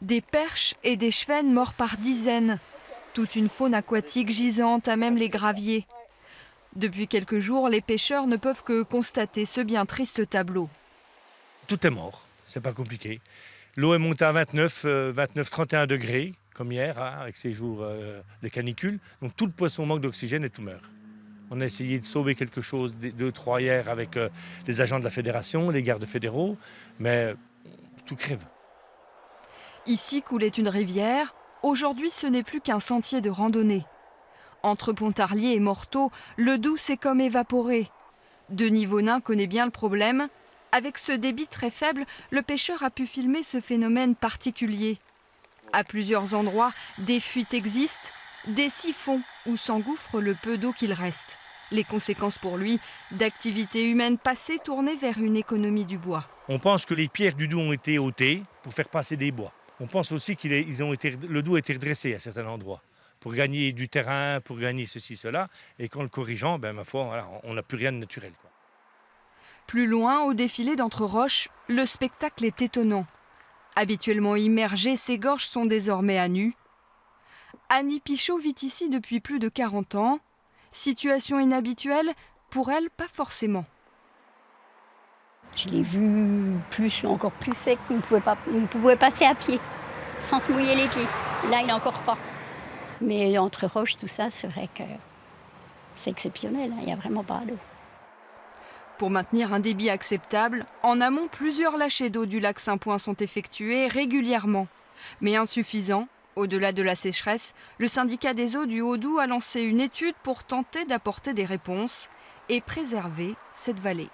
Des perches et des chevennes morts par dizaines. Toute une faune aquatique gisante à même les graviers. Depuis quelques jours, les pêcheurs ne peuvent que constater ce bien triste tableau. Tout est mort, c'est pas compliqué. L'eau est montée à 29-31 degrés, comme hier, hein, avec ces jours de canicule. Donc tout le poisson manque d'oxygène et tout meurt. On a essayé de sauver quelque chose, 2-3 hier, avec les agents de la fédération, les gardes fédéraux, mais tout crève. Ici coulait une rivière. Aujourd'hui, ce n'est plus qu'un sentier de randonnée. Entre Pontarlier et Morteau, le Doubs s'est comme évaporé. Denis Vonin connaît bien le problème. Avec ce débit très faible, le pêcheur a pu filmer ce phénomène particulier. À plusieurs endroits, des fuites existent, des siphons où s'engouffre le peu d'eau qu'il reste. Les conséquences pour lui, d'activités humaines passées tournées vers une économie du bois. On pense que les pierres du Doubs ont été ôtées pour faire passer des bois. On pense aussi que le Doubs a été redressé à certains endroits pour gagner du terrain, pour gagner ceci, cela. Et qu'en le corrigeant, ma foi, voilà, on n'a plus rien de naturel, quoi. Plus loin, au défilé d'entre roches, le spectacle est étonnant. Habituellement immergées, ces gorges sont désormais à nu. Annie Pichot vit ici depuis plus de 40 ans. Situation inhabituelle, pour elle, pas forcément. Je l'ai vu encore plus sec, on pouvait passer à pied, sans se mouiller les pieds. Là, il n'est encore pas. Mais entre roches, tout ça, c'est vrai que c'est exceptionnel, hein, il n'y a vraiment pas d'eau. Pour maintenir un débit acceptable, en amont, plusieurs lâchers d'eau du lac Saint-Point sont effectués régulièrement. Mais insuffisants. Au-delà de la sécheresse, le syndicat des eaux du Haut-Doubs a lancé une étude pour tenter d'apporter des réponses et préserver cette vallée.